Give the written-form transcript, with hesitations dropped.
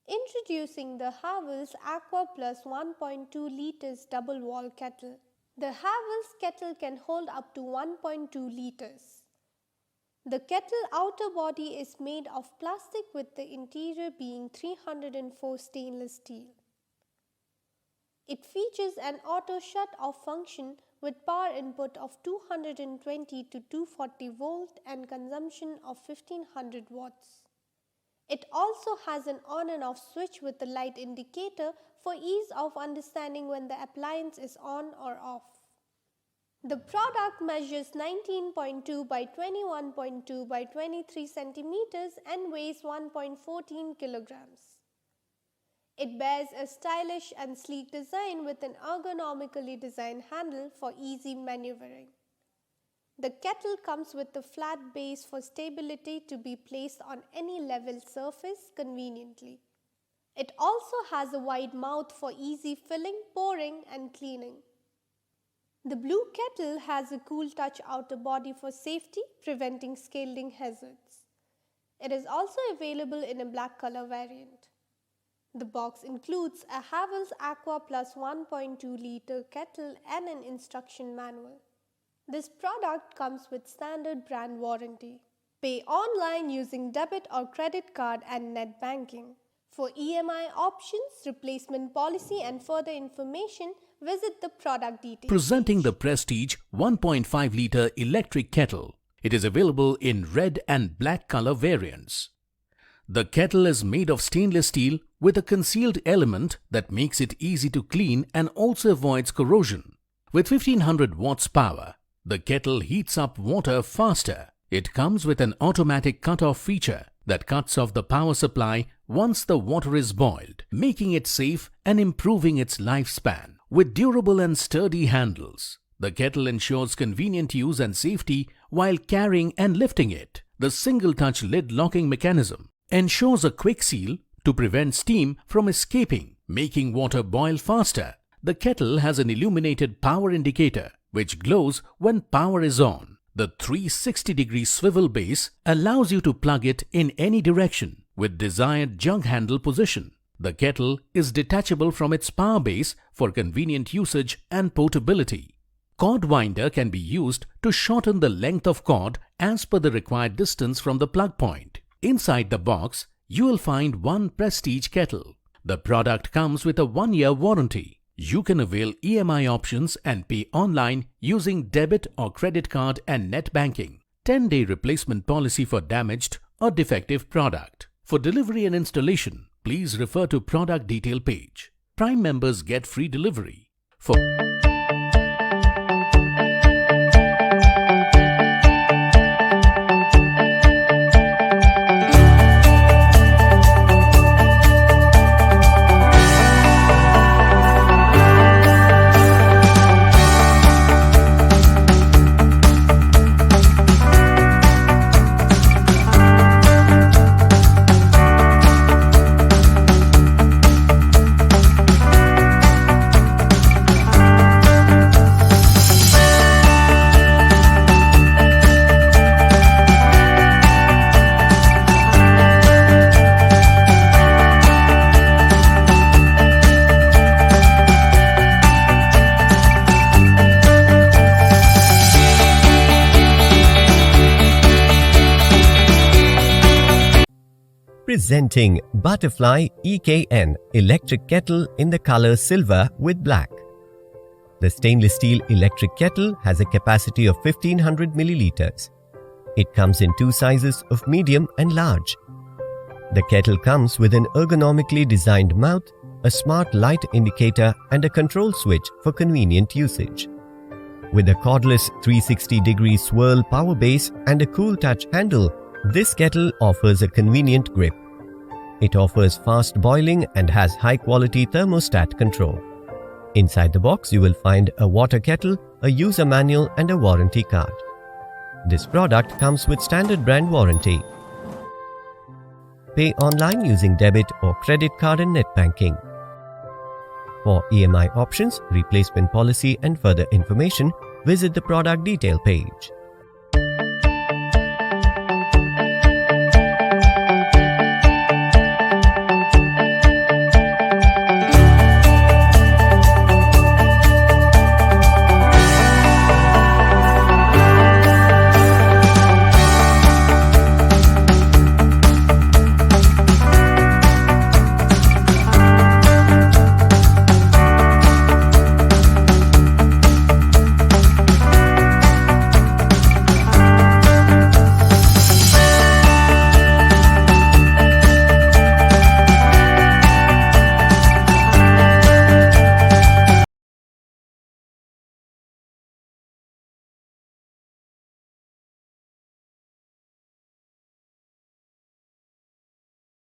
Introducing the Havells Aqua Plus 1.2 liters double wall kettle. The Havells kettle can hold up to 1.2 liters. The kettle outer body is made of plastic with the interior being 304 stainless steel. It features an auto shut-off function with power input of 220 to 240 volt and consumption of 1500 watts. It also has an on and off switch with a light indicator for ease of understanding when the appliance is on or off. The product measures 19.2 by 21.2 by 23 centimeters and weighs 1.14 kilograms. It bears a stylish and sleek design with an ergonomically designed handle for easy maneuvering. The kettle comes with a flat base for stability to be placed on any level surface conveniently. It also has a wide mouth for easy filling, pouring and cleaning. The blue kettle has a cool touch outer body for safety, preventing scalding hazards. It is also available in a black color variant. The box includes a Havells Aqua Plus 1.2 liter kettle and an instruction manual. This product comes with standard brand warranty. Pay online using debit or credit card and net banking. For EMI options, replacement policy and further information, visit the product details. Presenting the Prestige 1.5 liter electric kettle. It is available in red and black color variants. The kettle is made of stainless steel with a concealed element that makes it easy to clean and also avoids corrosion. With 1500 watts power, the kettle heats up water faster. It comes with an automatic cut-off feature that cuts off the power supply once the water is boiled, making it safe and improving its lifespan. With durable and sturdy handles, the kettle ensures convenient use and safety while carrying and lifting it. The single-touch lid locking mechanism ensures a quick seal to prevent steam from escaping, making water boil faster. The kettle has an illuminated power indicator which glows when power is on. The 360-degree swivel base allows you to plug it in any direction with desired jug handle position. The kettle is detachable from its power base for convenient usage and portability. Cord winder can be used to shorten the length of cord as per the required distance from the plug point. Inside the box, you will find one Prestige kettle. The product comes with a 1-year warranty. You can avail EMI options and pay online using debit or credit card and net banking. 10-day replacement policy for damaged or defective product. For delivery and installation, please refer to product detail page. Prime members get free delivery. Presenting Butterfly EKN electric kettle in the color silver with black. The stainless steel electric kettle has a capacity of 1500 milliliters. It comes in two sizes of medium and large. The kettle comes with an ergonomically designed mouth, a smart light indicator and a control switch for convenient usage. With a cordless 360-degree swirl power base and a cool touch handle, this kettle offers a convenient grip. It offers fast boiling and has high-quality thermostat control. Inside the box, you will find a water kettle, a user manual and a warranty card. This product comes with standard brand warranty. Pay online using debit or credit card and net banking. For EMI options, replacement policy and further information, visit the product detail page.